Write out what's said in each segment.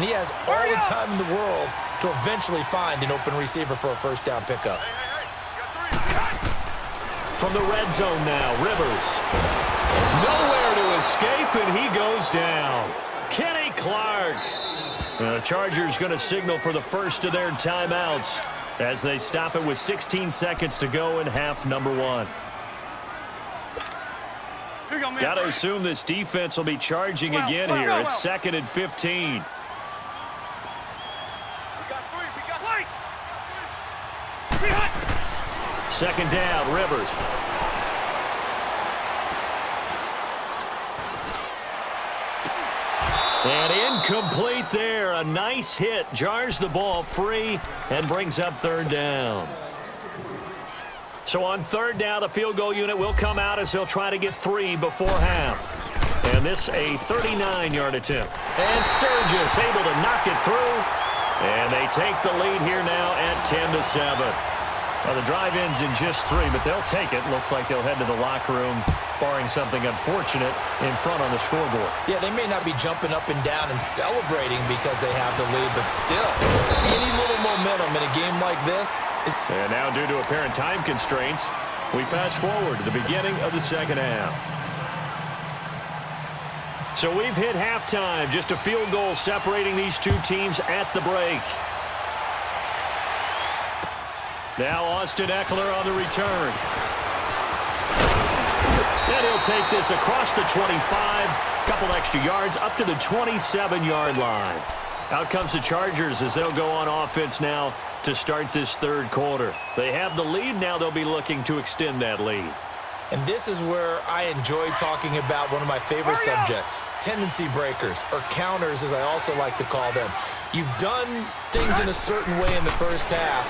and he has all the time in the world to eventually find an open receiver for a first down pickup. From the red zone now, Rivers. Nowhere to escape, and he goes down. Kenny Clark. The Chargers going to signal for the first of their timeouts as they stop it with 16 seconds to go in half number 1. Got to assume this defense will be charging again here. It's 2nd and 15. Second down, Rivers. And incomplete there. A nice hit. Jars the ball free and brings up third down. So on third down, the field goal unit will come out as they'll try to get 3 before half. And this a 39-yard attempt. And Sturgis able to knock it through. And they take the lead here now at 10-7. Well, the drive ends in just 3, but they'll take it. Looks like they'll head to the locker room, barring something unfortunate, in front on the scoreboard. Yeah, they may not be jumping up and down and celebrating because they have the lead, but still, any little momentum in a game like this is... And now, due to apparent time constraints, we fast forward to the beginning of the second half. So we've hit halftime, just a field goal separating these two teams at the break. Now Austin Eckler on the return. And he'll take this across the 25. Couple extra yards up to the 27-yard line. Out comes the Chargers as they'll go on offense now to start this third quarter. They have the lead. Now they'll be looking to extend that lead. And this is where I enjoy talking about one of my favorite subjects, tendency breakers, or counters as I also like to call them. You've done things in a certain way in the first half,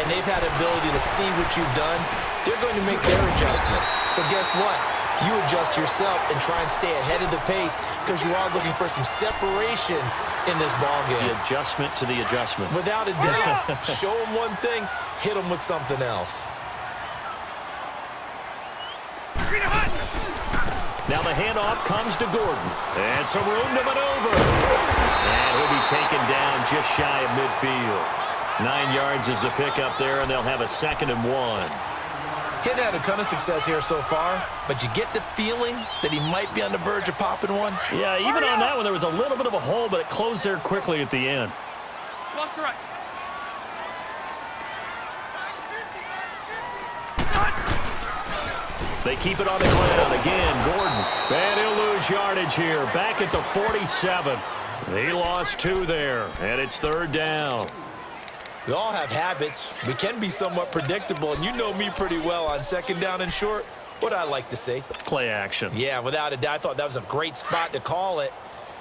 and they've had the ability to see what you've done. They're going to make their adjustments. So guess what? You adjust yourself and try and stay ahead of the pace because you are looking for some separation in this ballgame. The adjustment to the adjustment. Without a doubt. Show them one thing, hit them with something else. Now the handoff comes to Gordon. And some room to maneuver. And he'll be taken down just shy of midfield. 9 yards is the pickup there, and they'll have a 2nd and 1. He hadn't had a ton of success here so far, but you get the feeling that he might be on the verge of popping one. Yeah, even on that one, there was a little bit of a hole, but it closed there quickly at the end. Lost the right. They keep it on the ground. Again, Gordon. And he'll lose yardage here. Back at the 47. He lost 2 there, and it's third down. We all have habits. We can be somewhat predictable, and you know me pretty well on second down and short. What I like to say. Play action. Yeah, without a doubt. I thought that was a great spot to call it.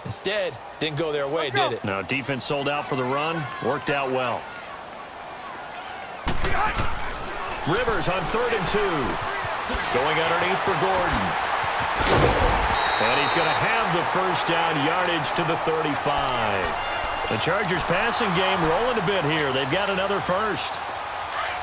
Instead, didn't go their way, did it? No, defense sold out for the run. Worked out well. Rivers on 3rd and 2. Going underneath for Gordon. And he's going to have the first down, yardage to the 35. The Chargers passing game rolling a bit here. They've got another first.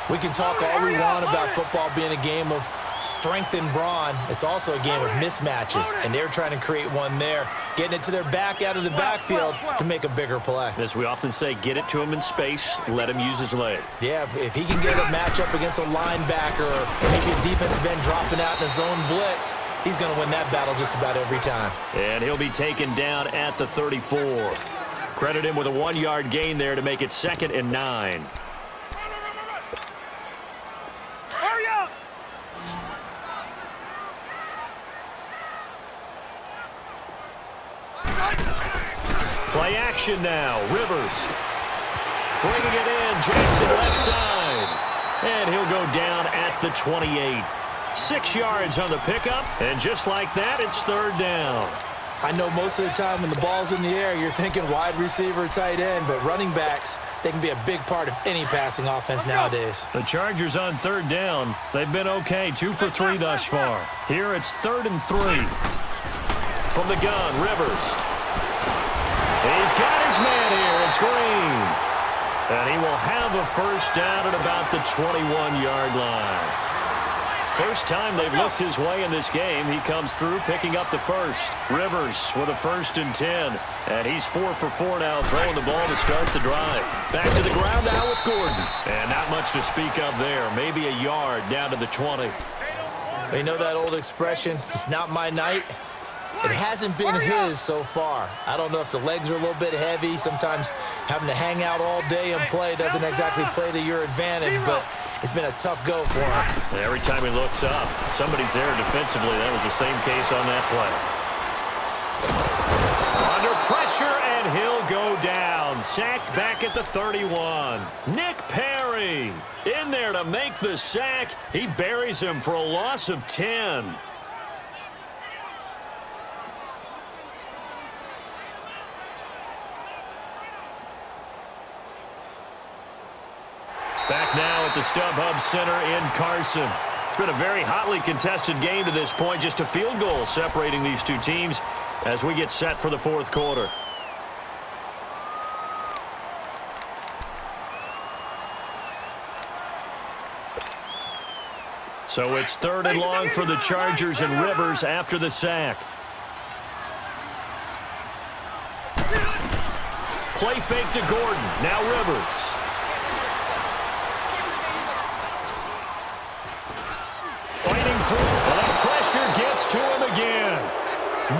We can talk all we want about football being a game of strength and brawn. It's also a game of mismatches, and they're trying to create one there, getting it to their back out of the backfield to make a bigger play. As we often say, get it to him in space, let him use his leg. Yeah, if he can get a matchup against a linebacker or maybe a defensive end dropping out in a zone blitz, he's going to win that battle just about every time. And he'll be taken down at the 34. Credit him with a 1-yard gain there to make it 2nd and 9. Hurry up! Play action now. Rivers. Bringing it in. Jackson left side. And he'll go down at the 28. 6 yards on the pickup. And just like that, it's third down. I know most of the time when the ball's in the air, you're thinking wide receiver, tight end, but running backs, they can be a big part of any passing offense nowadays. The Chargers on third down. They've been okay, 2 for 3 thus far. Here it's 3rd and 3. From the gun, Rivers. He's got his man here. It's Green. And he will have a first down at about the 21-yard line. first time they've looked his way in this game. He comes through picking up the first. Rivers with a 1st and 10. And he's 4 for 4 now, throwing the ball to start the drive. Back to the ground now with Gordon. And not much to speak of there. Maybe a yard down to the 20. You know that old expression, it's not my night? It hasn't been his so far. I don't know if the legs are a little bit heavy. Sometimes having to hang out all day and play doesn't exactly play to your advantage, but it's been a tough go for him. Every time he looks up, somebody's there defensively. That was the same case on that play. Under pressure, and he'll go down. Sacked back at the 31. Nick Perry in there to make the sack. He buries him for a loss of 10. Back now at the StubHub Center in Carson. It's been a very hotly contested game to this point. Just a field goal separating these two teams as we get set for the fourth quarter. So it's 3rd and long for the Chargers, and Rivers after the sack. Play fake to Gordon. Now Rivers. Fighting through, and that pressure gets to him again.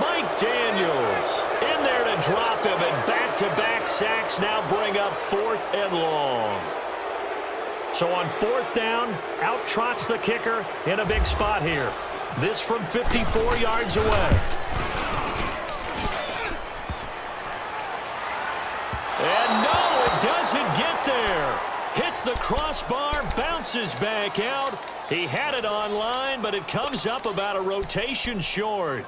Mike Daniels in there to drop him, and back-to-back sacks now bring up 4th and long. So on 4th down, out trots the kicker in a big spot here. This from 54 yards away. And no, it doesn't get there. Hits the crossbar, bounces back out. He had it online, but it comes up about a rotation short.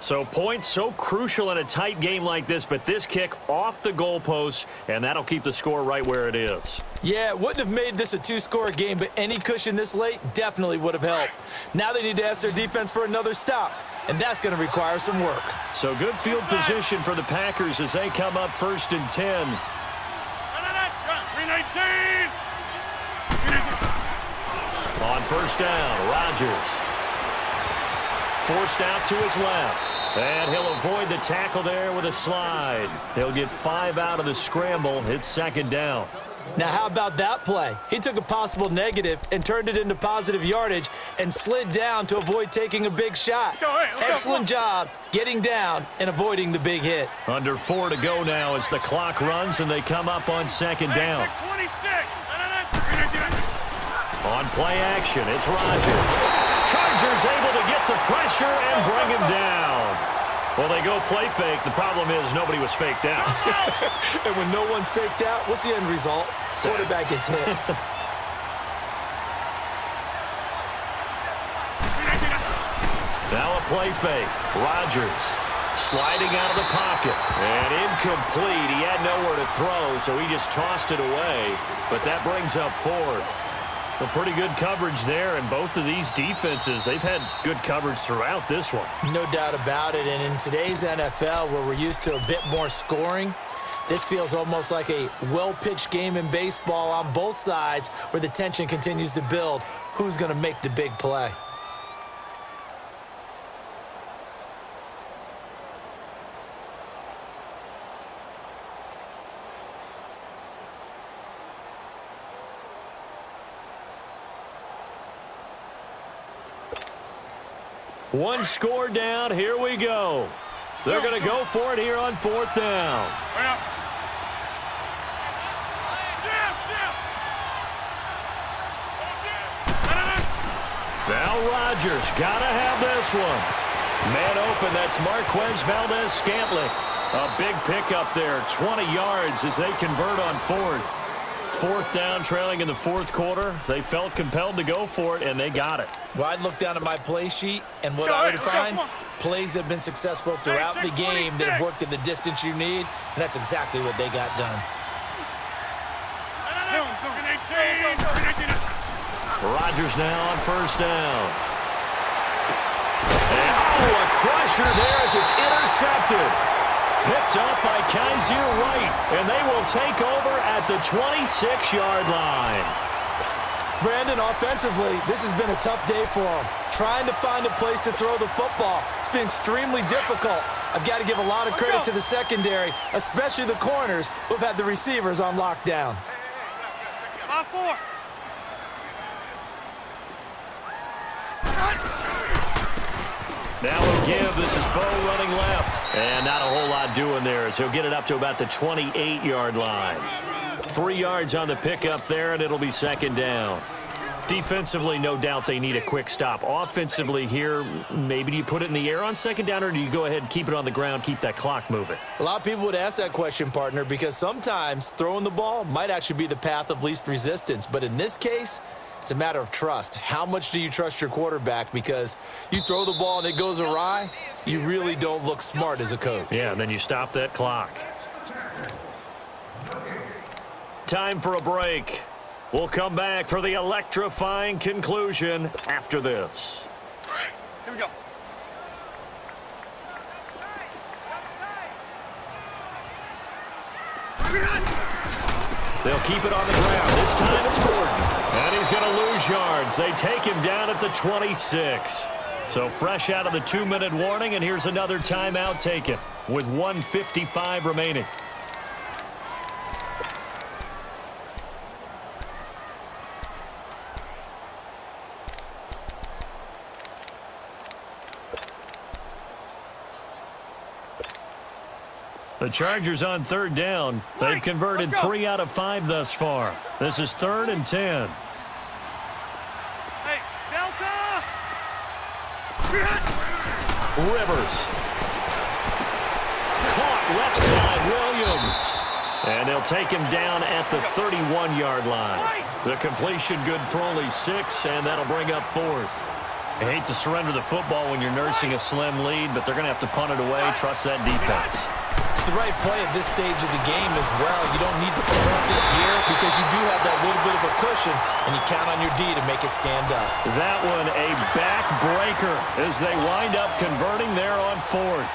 So points so crucial in a tight game like this, but this kick off the goalpost, and that'll keep the score right where it is. Yeah, it wouldn't have made this a 2-score game, but any cushion this late definitely would have helped. Now they need to ask their defense for another stop, and that's going to require some work. So good field position for the Packers as they come up 1st and 10. 319. On 1st down, Rodgers. Forced out to his left. And he'll avoid the tackle there with a slide. He'll get 5 out of the scramble. It's 2nd down. Now, how about that play? He took a possible negative and turned it into positive yardage and slid down to avoid taking a big shot. Excellent job getting down and avoiding the big hit. Under 4 to go now as the clock runs and they come up on 2nd down. 26. On play action, it's Rodgers. Chargers able to get the pressure and bring him down. Well, they go play fake. The problem is nobody was faked out. And when no one's faked out, what's the end result? Quarterback gets hit. Now a play fake. Rodgers sliding out of the pocket. And incomplete. He had nowhere to throw, so he just tossed it away. But that brings up 4th. A pretty good coverage there, and both of these defenses, they've had good coverage throughout this one. No doubt about it, and in today's NFL, where we're used to a bit more scoring, this feels almost like a well-pitched game in baseball on both sides where the tension continues to build. Who's going to make the big play? One score down. Here we go. They're going to go for it here on 4th down. Now Rodgers got to have this one. Man open, that's Marquez Valdez-Scantling. A big pickup there, 20 yards as they convert on 4th. 4th down, trailing in the 4th quarter. They felt compelled to go for it, and they got it. Well, I'd look down at my play sheet, and what I would find, plays have been successful throughout the game that have worked at the distance you need, and that's exactly what they got done. Rodgers now on 1st down. And a crusher there as it's intercepted. Picked up by Kaiser Wright, and they will take over at the 26-yard line. Brandon, offensively, this has been a tough day for him. Trying to find a place to throw the football. It's been extremely difficult. I've got to give a lot of credit to the secondary, especially the corners who have had the receivers on lockdown. 5-4. Now we'll give. This is Bo running left. And not a whole lot doing there as he'll get it up to about the 28-yard line. 3 yards on the pickup there, and it'll be second down. Defensively, no doubt they need a quick stop. Offensively here, maybe do you put it in the air on second down, or do you go ahead and keep it on the ground, keep that clock moving? A lot of people would ask that question, partner, because sometimes throwing the ball might actually be the path of least resistance. But in this case, it's a matter of trust. How much do you trust your quarterback? Because you throw the ball and it goes awry, you really don't look smart as a coach. Yeah, and then you stop that clock. Time for a break. We'll come back for the electrifying conclusion after this. Here we go. They'll keep it on the ground. This time it's Gordon. And he's going to lose yards. They take him down at the 26. So fresh out of the 2-minute warning, and here's another timeout taken with 1:55 remaining. The Chargers on third down. They've converted 3 out of 5 thus far. This is 3rd and 10. Hey, Delta! Rivers. Caught left side, Williams. And they'll take him down at the 31-yard line. The completion good for only 6, and that'll bring up 4th. I hate to surrender the football when you're nursing a slim lead, but they're going to have to punt it away. Trust that defense. It's the right play at this stage of the game as well. You don't need to press it here because you do have that little bit of a cushion, and you count on your D to make it stand up. That one a backbreaker as they wind up converting there on 4th.